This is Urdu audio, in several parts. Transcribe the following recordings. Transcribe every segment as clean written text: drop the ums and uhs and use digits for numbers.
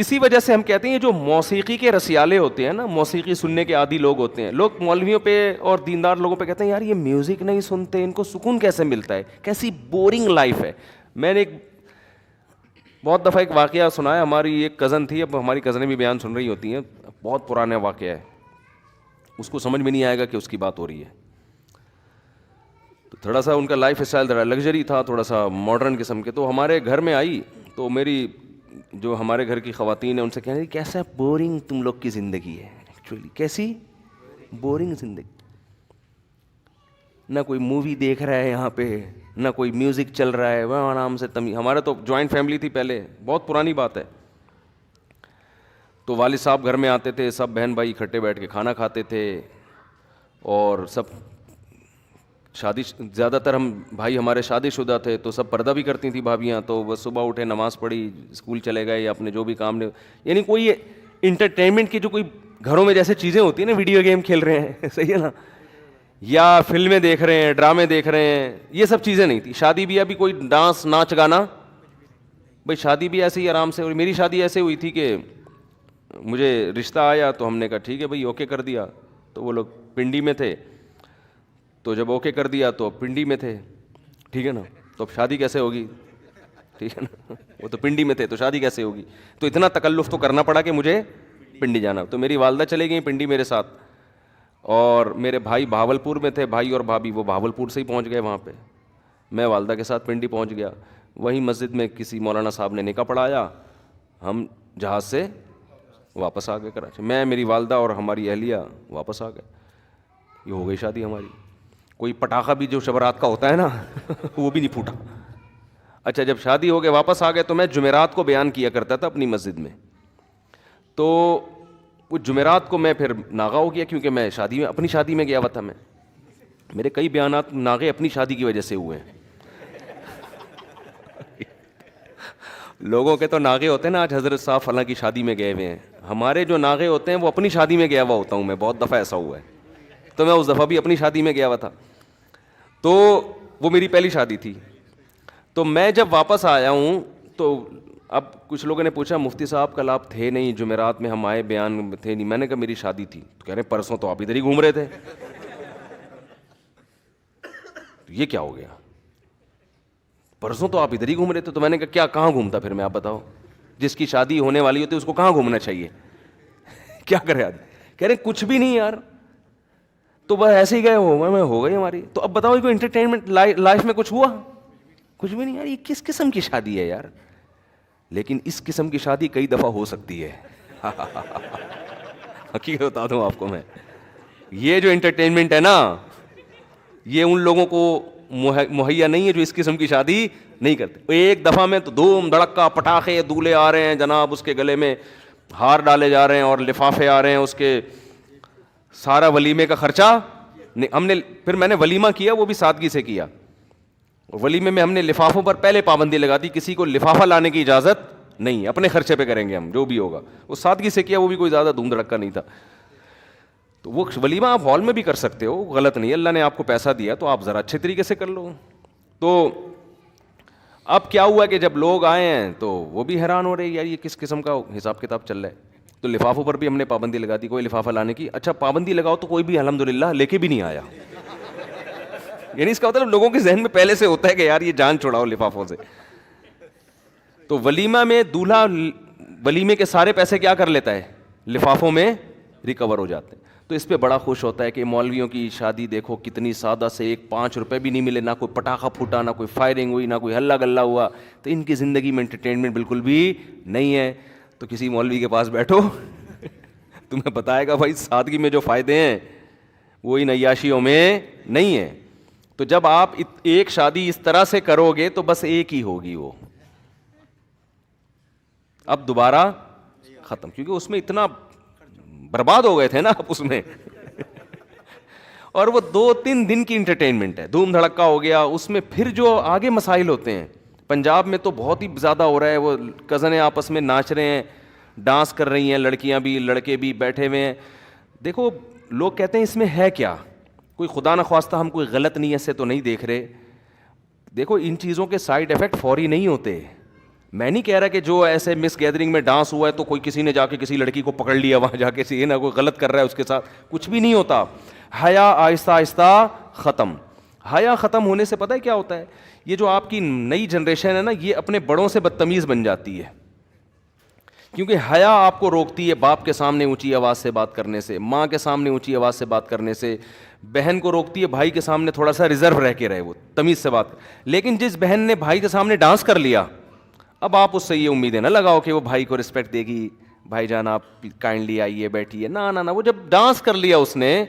اسی وجہ سے ہم کہتے ہیں جو موسیقی کے رسیالے ہوتے ہیں نا, موسیقی سننے کے عادی لوگ ہوتے ہیں, لوگ مولویوں پہ اور دیندار لوگوں پہ کہتے ہیں یار یہ میوزک نہیں سنتے, ان کو سکون کیسے ملتا ہے, کیسی بورنگ لائف ہے. میں نے بہت دفعہ ایک واقعہ سنا ہے, ہماری ایک کزن تھی, اب ہماری کزنیں بھی بیان سن رہی ہوتی ہیں, بہت پرانا واقعہ ہے, اس کو سمجھ میں نہیں آئے گا کہ اس کی بات ہو رہی ہے. تو تھوڑا سا ان کا لائف اسٹائل ذرا لگژری تھا, تھوڑا سا ماڈرن قسم کے. تو ہمارے گھر میں آئی تو میری جو ہمارے گھر کی خواتین ہیں ان سے کہنے لگی کیسا بورنگ تم لوگ کی زندگی ہے, ایکچولی کیسی بورنگ زندگی, نہ کوئی مووی دیکھ رہا ہے یہاں پہ, نہ کوئی میوزک چل رہا ہے, وہ آرام سے ہمارا تو جوائنٹ فیملی تھی پہلے, بہت پرانی بات ہے. تو والد صاحب گھر میں آتے تھے, سب بہن بھائی اکٹھے بیٹھ کے کھانا کھاتے تھے, اور سب شادی, زیادہ تر ہم بھائی ہمارے شادی شدہ تھے, تو سب پردہ بھی کرتی تھیں بھابیاں, تو بس صبح اٹھے نماز پڑھی, اسکول چلے گئے یا اپنے جو بھی کام نے, یعنی کوئی انٹرٹینمنٹ کی جو کوئی گھروں میں جیسے چیزیں ہوتی ہیں نا, ویڈیو گیم کھیل رہے ہیں, صحیح ہے نا, یا فلمیں دیکھ رہے ہیں, ڈرامے دیکھ رہے ہیں, یہ سب چیزیں نہیں تھی. شادی بھی ابھی کوئی ڈانس ناچ گانا, بھائی شادی بھی ایسے ہی آرام سے. اور میری شادی ایسے ہوئی تھی کہ مجھے رشتہ آیا تو ہم نے کہا ٹھیک ہے بھائی اوکے کر دیا, تو وہ لوگ پنڈی میں تھے, تو جب اوکے کر دیا تو پنڈی میں تھے, ٹھیک ہے نا, تو اب شادی کیسے ہوگی, ٹھیک ہے نا, وہ تو پنڈی میں تھے تو شادی کیسے ہوگی. تو اتنا تکلف تو کرنا پڑا کہ مجھے پنڈی جانا. تو میری والدہ چلے گئیں پنڈی میرے ساتھ, اور میرے بھائی بھاولپور میں تھے, بھائی اور بھابھی وہ بھاولپور سے ہی پہنچ گئے وہاں پہ. میں والدہ کے ساتھ پنڈی پہنچ گیا, وہیں مسجد میں کسی مولانا صاحب نے نکاح پڑھایا, ہم جہاز سے واپس آ گئے کراچی, میں میری والدہ اور ہماری اہلیہ واپس آ گئے. یہ ہو گئی شادی ہماری. کوئی پٹاخہ بھی جو شب رات کا ہوتا ہے نا وہ بھی نہیں پھوٹا. اچھا جب شادی ہو گئے واپس آ گئے, تو میں جمعرات کو بیان کیا کرتا تھا اپنی مسجد میں, تو وہ جمعرات کو میں پھر ناغا ہو گیا, کیونکہ میں شادی میں اپنی شادی میں گیا ہوا تھا. میں میرے کئی بیانات ناغے اپنی شادی کی وجہ سے ہوئے ہیں. لوگوں کے تو ناغے ہوتے ہیں نا, آج حضرت صاحب فلاں کی شادی میں گئے ہوئے ہیں, ہمارے جو ناغے ہوتے ہیں وہ اپنی شادی میں گیا ہوا ہوتا ہوں میں, بہت دفعہ ایسا ہوا ہے. تو میں اس دفعہ بھی اپنی شادی میں گیا ہوا تھا, تو وہ میری پہلی شادی تھی. تو میں جب واپس آیا ہوں تو اب کچھ لوگوں نے پوچھا مفتی صاحب کل آپ تھے نہیں, جمعرات میں ہم آئے بیان تھے نہیں. میں نے کہا میری شادی تھی. تو کہہ رہے پرسوں تو آپ ادھر ہی گھوم رہے تھے. یہ کیا ہو گیا, پرسوں تو آپ ادھر ہی گھوم رہے تھے. تو میں نے کہا کیا کہاں گھومتا پھر میں, آپ بتاؤ, جس کی شادی ہونے والی ہوتی ہے اس کو کہاں گھومنا چاہیے, کیا کرے آدمی. کہہ رہے کچھ بھی نہیں یار, تو بس ایسے ہی گئے ہو گئی ہماری. تو اب بتاؤ کوئی انٹرٹینمنٹ لائف میں کچھ ہوا, کچھ بھی نہیں یار. یہ کس قسم کی شادی ہے یار. لیکن اس قسم کی شادی کئی دفعہ ہو سکتی ہے. حقیقت بتا دوں آپ کو میں, یہ جو انٹرٹینمنٹ ہے نا, یہ ان لوگوں کو مہیا نہیں ہے جو اس قسم کی شادی نہیں کرتے. ایک دفعہ میں تو دھوم دھڑکا, پٹاخے دولے آ رہے ہیں جناب, اس کے گلے میں ہار ڈالے جا رہے ہیں اور لفافے آ رہے ہیں اس کے, سارا ولیمے کا خرچہ ہم نے. پھر میں نے ولیمہ کیا وہ بھی سادگی سے کیا. ولیمے میں ہم نے لفافوں پر پہلے پابندی لگا دی, کسی کو لفافہ لانے کی اجازت نہیں, اپنے خرچے پہ کریں گے ہم جو بھی ہوگا. وہ سادگی سے کیا, وہ بھی کوئی زیادہ دھوم دھڑکا نہیں تھا. تو وہ ولیمہ آپ ہال میں بھی کر سکتے ہو, غلط نہیں, اللہ نے آپ کو پیسہ دیا تو آپ ذرا اچھے طریقے سے کر لو. تو اب کیا ہوا کہ جب لوگ آئے ہیں تو وہ بھی حیران ہو رہے ہیں یار یہ کس قسم کا حساب کتاب چل رہا ہے. تو لفافوں پر بھی ہم نے پابندی لگا دی, کوئی لفافہ لانے کی. اچھا پابندی لگاؤ تو کوئی بھی الحمدللہ لے کے بھی نہیں آیا. یعنی اس کا مطلب لوگوں کے ذہن میں پہلے سے ہوتا ہے کہ یار یہ جان چھڑاؤ لفافوں سے. تو ولیمہ میں دولہا ولیمے کے سارے پیسے کیا کر لیتا ہے, لفافوں میں ریکور ہو جاتے ہیں. تو اس پہ بڑا خوش ہوتا ہے کہ مولویوں کی شادی دیکھو کتنی سادہ سے, ایک 5 روپے بھی نہیں ملے, نہ کوئی پٹاخہ پھوٹا, نہ کوئی فائرنگ ہوئی, نہ کوئی ہلا گلا ہوا. تو ان کی زندگی میں انٹرٹینمنٹ بالکل بھی نہیں ہے. تو کسی مولوی کے پاس بیٹھو تمہیں بتائے گا بھائی سادگی میں جو فائدے ہیں وہ ان عیاشیوں میں نہیں ہیں. تو جب آپ ایک شادی اس طرح سے کرو گے تو بس ایک ہی ہوگی, وہ اب دوبارہ ختم, کیونکہ اس میں اتنا برباد ہو گئے تھے نا آپ اس میں. اور وہ 2-3 دن کی انٹرٹینمنٹ ہے, دھوم دھڑکا ہو گیا. اس میں پھر جو آگے مسائل ہوتے ہیں, پنجاب میں تو بہت ہی زیادہ ہو رہا ہے, وہ کزنیں آپس میں ناچ رہے ہیں, ڈانس کر رہی ہیں, لڑکیاں بھی لڑکے بھی بیٹھے ہوئے ہیں. دیکھو لوگ کہتے ہیں اس میں ہے کیا, کوئی خدا نخواستہ ہم کوئی غلط نیت سے تو نہیں دیکھ رہے. دیکھو ان چیزوں کے سائیڈ افیکٹ فوری نہیں ہوتے. میں نہیں کہہ رہا کہ جو ایسے مس گیدرنگ میں ڈانس ہوا ہے تو کوئی کسی نے جا کے کسی لڑکی کو پکڑ لیا وہاں جا کے, یہ نہ کوئی غلط کر رہا ہے اس کے ساتھ, کچھ بھی نہیں ہوتا. حیا آہستہ آہستہ ختم. حیا ختم ہونے سے پتہ ہے کیا ہوتا ہے, یہ جو آپ کی نئی جنریشن ہے نا, یہ اپنے بڑوں سے بدتمیز بن جاتی ہے. کیونکہ حیا آپ کو روکتی ہے باپ کے سامنے اونچی آواز سے بات کرنے سے, ماں کے سامنے اونچی آواز سے بات کرنے سے, بہن کو روکتی ہے بھائی کے سامنے تھوڑا سا ریزرو رہ کے رہے, وہ تمیز سے بات. لیکن جس بہن نے بھائی کے سامنے ڈانس کر لیا, اب آپ اس سے یہ امیدیں نہ لگاؤ کہ وہ بھائی کو رسپیکٹ دے گی, بھائی جان آپ کائنڈلی آئیے بیٹھیے, نہ. وہ جب ڈانس کر لیا اس نے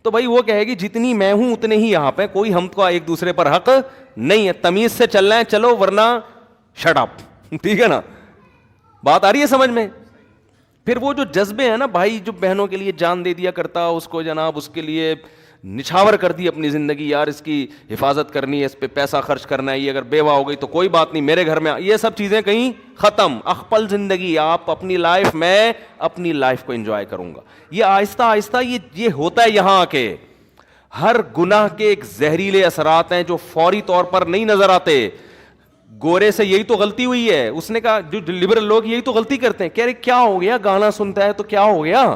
تو بھائی وہ کہے گی جتنی میں ہوں اتنے ہی یہاں پہ, کوئی ہم کو ایک دوسرے پر حق نہیں ہے, تمیز سے چلنا ہے چلو ورنہ شٹ اپ. ٹھیک ہے نا, بات آ رہی ہے سمجھ میں. پھر وہ جو جذبے ہیں نا, بھائی جو بہنوں کے لیے جان دے دیا کرتا, اس کو جناب اس کے لیے نچھاور کر دی اپنی زندگی, یار اس کی حفاظت کرنی ہے, اس پہ پیسہ خرچ کرنا ہے, یہ اگر بیوہ ہو گئی تو کوئی بات نہیں میرے گھر میں, یہ سب چیزیں کہیں ختم. اخپل زندگی, آپ اپنی لائف, میں اپنی لائف کو انجوائے کروں گا. یہ آہستہ آہستہ یہ ہوتا ہے یہاں آ کے. ہر گناہ کے ایک زہریلے اثرات ہیں جو فوری طور پر نہیں نظر آتے. گورے سے یہی تو غلطی ہوئی ہے, اس نے کہا جو لبرل لوگ یہی تو غلطی کرتے ہیں, کہہ رہے کیا ہو گیا, گانا سنتا ہے تو کیا ہو گیا,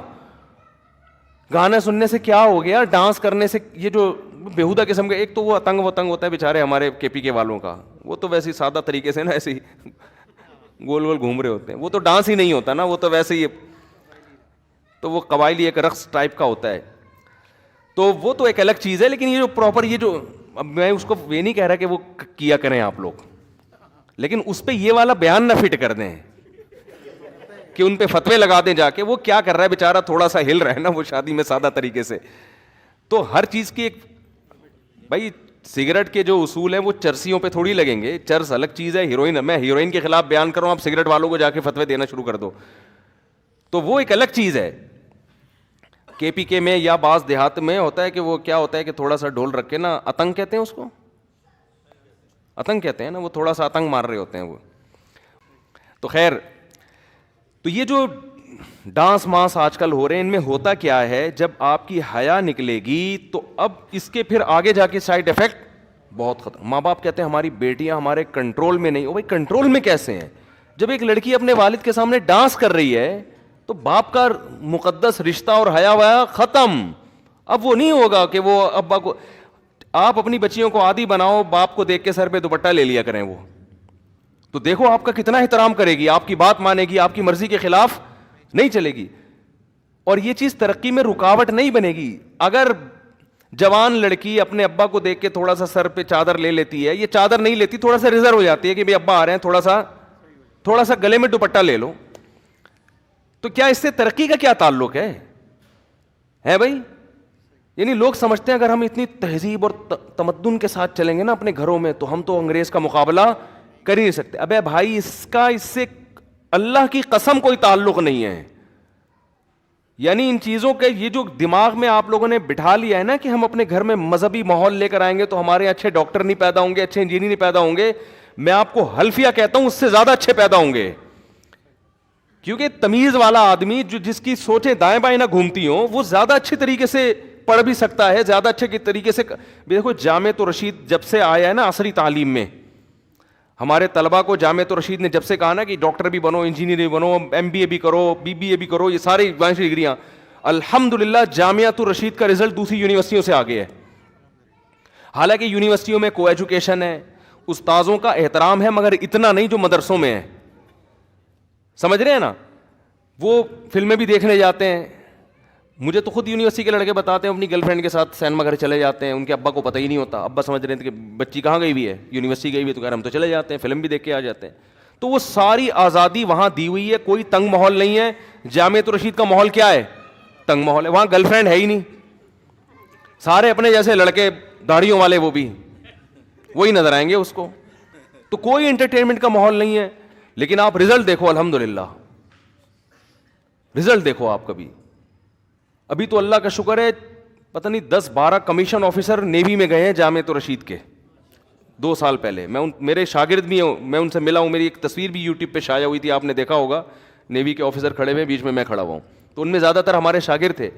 گانا سننے سے کیا ہو گیا, ڈانس کرنے سے, یہ جو بےہودہ قسم کا, ایک تو وہ اتنگ ہوتا ہے بیچارے ہمارے کے پی کے والوں کا, وہ تو ویسے سادہ طریقے سے نا ایسے ہی گول گول گھوم رہے ہوتے ہیں, وہ تو ڈانس ہی نہیں ہوتا نا, وہ تو ویسے ہی, تو وہ قبائلی ایک رقص ٹائپ کا ہوتا ہے, تو وہ تو ایک الگ چیز ہے. لیکن یہ جو پراپر, یہ جو, اب میں اس کو یہ نہیں کہہ رہا کہ وہ کیا کریں آپ لوگ, لیکن اس پہ یہ والا بیان نہ فٹ کر دیں کہ ان پہ فتوے لگا دیں جا کے, وہ کیا کر رہا ہے بیچارہ, تھوڑا سا ہل رہا ہے نا وہ شادی میں سادہ طریقے سے. تو ہر چیز کی ایک, بھائی سگریٹ کے جو اصول ہیں وہ چرسیوں پہ تھوڑی لگیں گے, چرس الگ چیز ہے, ہیروئن, میں ہیروئن کے خلاف بیان کروں, آپ سگریٹ والوں کو جا کے فتوے دینا شروع کر دو, تو وہ ایک الگ چیز ہے. کے پی کے میں یا بعض دیہات میں ہوتا ہے کہ وہ کیا ہوتا ہے کہ تھوڑا سا ڈھول رکھ کے نا, اتنگ کہتے ہیں اس کو, اتنگ کہتے ہیں نا, وہ تھوڑا سا اتنگ مار رہے ہوتے ہیں وہ. تو خیر, تو یہ جو ڈانس مانس آج کل ہو رہے ہیں, ان میں ہوتا کیا ہے, جب آپ کی حیا نکلے گی تو اب اس کے پھر آگے جا کے سائڈ افیکٹ بہت خطرہ. ماں باپ کہتے ہیں ہماری بیٹیاں ہمارے کنٹرول میں نہیں. او بھائی کنٹرول میں کیسے ہیں, جب ایک لڑکی اپنے والد کے سامنے ڈانس کر رہی ہے تو باپ کا مقدس رشتہ اور حیا ویا ختم. اب وہ نہیں ہوگا کہ وہ ابا کو, آپ اپنی بچیوں کو عادی بناؤ, باپ کو دیکھ کے سر پہ دوپٹہ لے لیا کریں, وہ تو دیکھو آپ کا کتنا احترام کرے گی, آپ کی بات مانے گی, آپ کی مرضی کے خلاف نہیں چلے گی. اور یہ چیز ترقی میں رکاوٹ نہیں بنے گی. اگر جوان لڑکی اپنے ابا کو دیکھ کے تھوڑا سا سر پہ چادر لے لیتی ہے, یہ چادر نہیں لیتی, تھوڑا سا ریزرو ہو جاتی ہے کہ بھائی ابا آ رہے ہیں, تھوڑا سا گلے میں دوپٹہ لے لو, تو کیا اس سے ترقی کا کیا تعلق ہے بھائی؟ یعنی لوگ سمجھتے ہیں اگر ہم اتنی تہذیب اور تمدن کے ساتھ چلیں گے نا اپنے گھروں میں تو ہم تو انگریز کا مقابلہ کر ہی نہیں سکتے. ابے بھائی اس سے اللہ کی قسم کوئی تعلق نہیں ہے. یعنی ان چیزوں کے, یہ جو دماغ میں آپ لوگوں نے بٹھا لیا ہے نا کہ ہم اپنے گھر میں مذہبی ماحول لے کر آئیں گے تو ہمارے اچھے ڈاکٹر نہیں پیدا ہوں گے, اچھے انجینئر نہیں پیدا ہوں گے, میں آپ کو حلفیہ کہتا ہوں اس سے زیادہ اچھے پیدا ہوں گے. کیونکہ تمیز والا آدمی جس کی سوچیں دائیں بائیں نہ گھومتی ہوں, وہ زیادہ اچھے طریقے سے پڑھ بھی سکتا ہے, زیادہ اچھے طریقے سے. دیکھو جامعۃ الرشید جب سے آیا ہے نا عصری تعلیم میں, ہمارے طلبہ کو جامعۃ الرشید نے جب سے کہا نا کہ ڈاکٹر بھی بنو, انجینئر بھی بنو, ایم بی اے بھی کرو, بی بی اے بھی کرو, یہ ساری ڈگریاں, الحمدللہ جامعۃ الرشید کا رزلٹ دوسری یونیورسٹیوں سے آگے ہے. حالانکہ یونیورسٹیوں میں کو ایجوکیشن ہے, استاذوں کا احترام ہے, مگر اتنا نہیں جو مدرسوں میں ہے. سمجھ رہے ہیں نا, وہ فلمیں بھی دیکھنے جاتے ہیں. مجھے تو خود یونیورسٹی کے لڑکے بتاتے ہیں اپنی گرل فرینڈ کے ساتھ سینما گھر چلے جاتے ہیں, ان کے ابا کو پتہ ہی نہیں ہوتا, ابا سمجھ رہے تھے کہ بچی کہاں گئی ہوئی ہے, یونیورسٹی گئی ہوئی, تو کہہ رہے ہم تو چلے جاتے ہیں, فلم بھی دیکھ کے آ جاتے ہیں. تو وہ ساری آزادی وہاں دی ہوئی ہے, کوئی تنگ ماحول نہیں ہے. جامعۃ الرشید کا ماحول کیا ہے, تنگ ماحول ہے. وہاں گرل فرینڈ ہے ہی نہیں, سارے اپنے جیسے لڑکے داڑھیوں والے, وہ بھی وہی نظر آئیں گے اس کو. تو کوئی انٹرٹینمنٹ کا ماحول نہیں ہے. لیکن آپ رزلٹ دیکھو, الحمدللہ رزلٹ دیکھو آپ کبھی. ابھی تو اللہ کا شکر ہے پتہ نہیں 10-12 کمیشن آفیسر نیوی میں گئے ہیں جامعۃ الرشید کے, 2 سال پہلے. میں میرے شاگرد بھی ہوں, میں ان سے ملا ہوں, میری ایک تصویر بھی یوٹیوب پہ شائع ہوئی تھی, آپ نے دیکھا ہوگا, نیوی کے آفیسر کھڑے ہوئے, بیچ میں کھڑا ہوا ہوں, تو ان میں زیادہ تر ہمارے شاگرد تھے.